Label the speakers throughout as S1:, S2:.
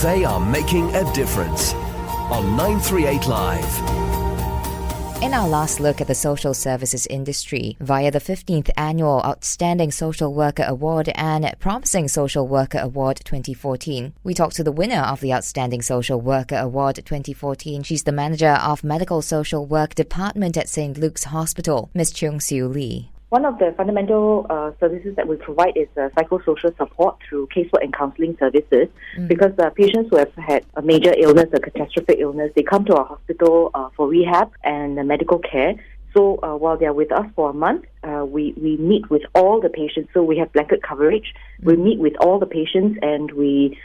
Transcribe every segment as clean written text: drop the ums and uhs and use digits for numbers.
S1: They are making a difference on 938 Live.
S2: In our last look at the social services industry, via the 15th Annual Outstanding Social Worker Award and Promising Social Worker Award 2014, we talked to the winner of the Outstanding Social Worker Award 2014. She's the manager of Medical Social Work Department at St. Luke's Hospital, Ms. Cheung Siew Li.
S3: One of the fundamental services that we provide is psychosocial support through casework and counselling services because patients who have had a major illness, a catastrophic illness, they come to our hospital for rehab and medical care. So while they are with us for a month, we meet with all the patients. So we have blanket coverage. We meet with all the patients and we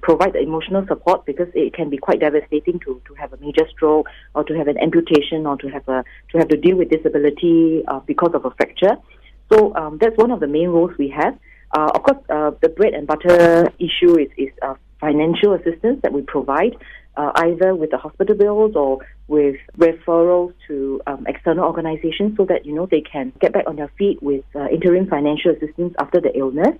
S3: provide the emotional support because it can be quite devastating to have a major stroke or to have an amputation or to have to deal with disability because of a fracture. So that's one of the main roles we have. Of course, the bread and butter issue is financial assistance that we provide, either with the hospital bills or with referrals to external organizations so that, they can get back on their feet with interim financial assistance after the illness.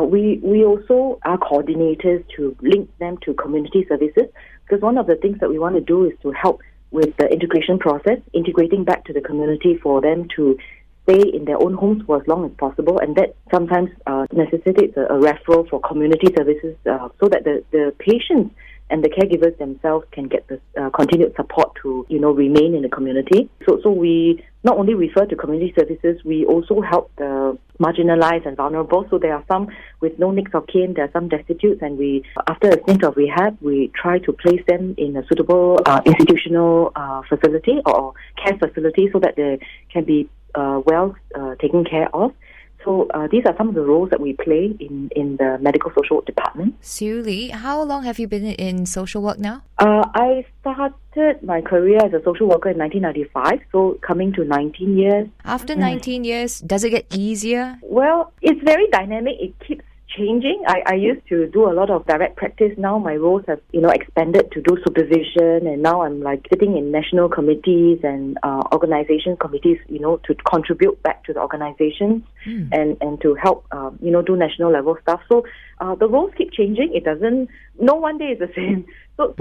S3: We also are coordinators to link them to community services because one of the things that we want to do is to help with the integration process, integrating back to the community for them to stay in their own homes for as long as possible, and that sometimes necessitates a referral for community services so that the patients and the caregivers themselves can get the continued support to, remain in the community. So we not only refer to community services, we also help the marginalized and vulnerable. So there are some with no next of kin, there are some destitutes, and we, after a stint of rehab, we try to place them in a suitable institutional facility or care facility so that they can be well taken care of. So these are some of the roles that we play in the medical social work department.
S2: Siew Li, how long have you been in social work now?
S3: I started my career as a social worker in 1995, so coming to 19 years.
S2: After 19 years, does it get easier?
S3: Well, it's very dynamic. It keeps changing. I used to do a lot of direct practice. Now my roles have, expanded to do supervision, and now I'm sitting in national committees and organization committees, to contribute back to the organizations and to help, do national level stuff. So the roles keep changing. No one day is the same. So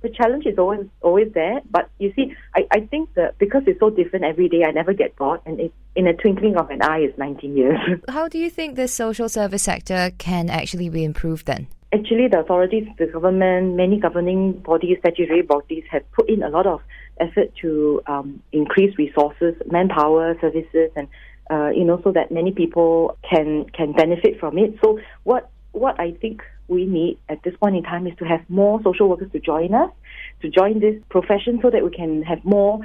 S3: the challenge is always there. But you see, I think that because it's so different every day, I never get bored, and it's in a twinkling of an eye is 19 years.
S2: How do you think the social service sector can actually be improved then?
S3: Actually, the authorities, the government, many governing bodies, statutory bodies have put in a lot of effort to increase resources, manpower, services, and so that many people can benefit from it. So what I think we need at this point in time is to have more social workers to join us, to join this profession so that we can have more.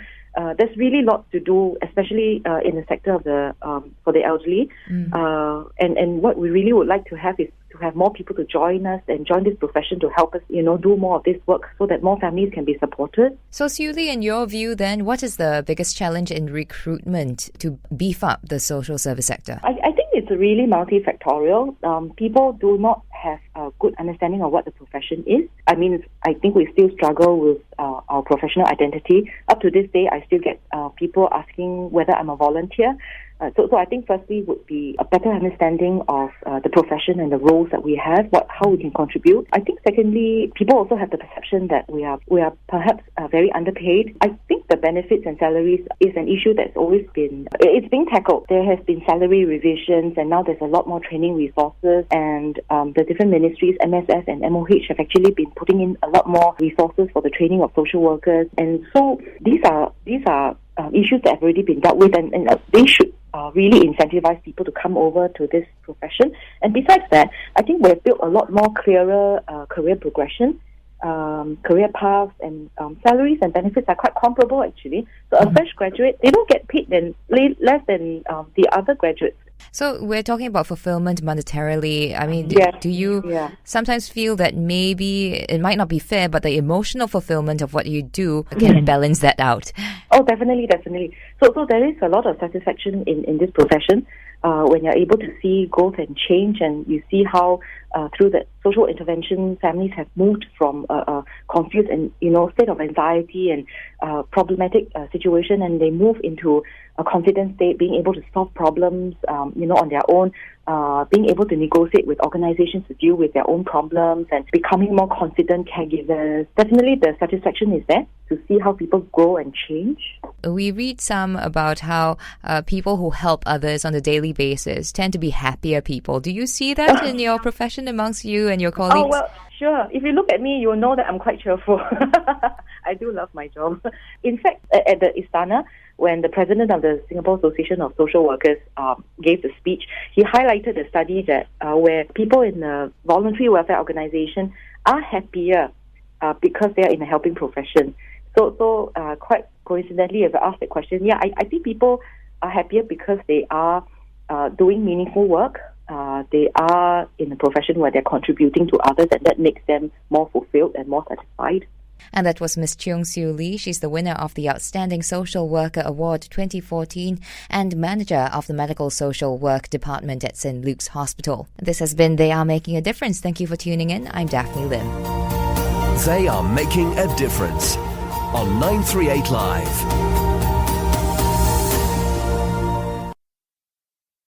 S3: There's really lots to do, especially in the sector of for the elderly. And what we really would like to have is to have more people to join us and join this profession to help us, do more of this work so that more families can be supported.
S2: So, Siew Li, in your view then, what is the biggest challenge in recruitment to beef up the social service sector?
S3: I think it's really multifactorial. People do not have a good understanding of what the profession is. I think we still struggle with our professional identity. Up to this day, I still get people asking whether I'm a volunteer. So I think firstly would be a better understanding of the profession and the roles that we have, how we can contribute. I think secondly, people also have the perception that we are perhaps very underpaid. I think the benefits and salaries is an issue that's always been, it's being tackled. There has been salary revisions, and now there's a lot more training resources, and the different ministries, MSS and MOH, have actually been putting in a lot more resources for the training of social workers. And so these are issues that have already been dealt with, and they should really incentivize people to come over to this profession. And besides that, I think we've built a lot more clearer career progression, career paths, and salaries and benefits are quite comparable actually. So a fresh graduate, they don't get paid less than the other graduates.
S2: So we're talking about fulfillment monetarily. Do you sometimes feel that maybe it might not be fair, but the emotional fulfillment of what you do can balance that out?
S3: Oh, definitely. So there is a lot of satisfaction in this profession when you're able to see growth and change, and you see how through the social intervention, families have moved from a confused and state of anxiety and problematic situation, and they move into a confident state, being able to solve problems on their own. being able to negotiate with organizations to deal with their own problems and becoming more confident caregivers. Definitely the satisfaction is there to see how people grow and change.
S2: We read some about how people who help others on a daily basis tend to be happier people. Do you see that in your profession amongst you and your colleagues?
S3: Oh, well, sure. If you look at me, you'll know that I'm quite cheerful. I do love my job. In fact, at the Istana, when the president of the Singapore Association of Social Workers gave the speech, he highlighted a study that where people in a voluntary welfare organization are happier because they are in a helping profession. So quite coincidentally, as I asked that question, I think people are happier because they are doing meaningful work. They are in a profession where they're contributing to others, and that makes them more fulfilled and more satisfied.
S2: And that was Ms. Cheung Siew Li. She's the winner of the Outstanding Social Worker Award 2014 and manager of the Medical Social Work Department at St. Luke's Hospital. This has been They Are Making a Difference. Thank you for tuning in. I'm Daphne Lim.
S1: They are making a difference on 938 Live.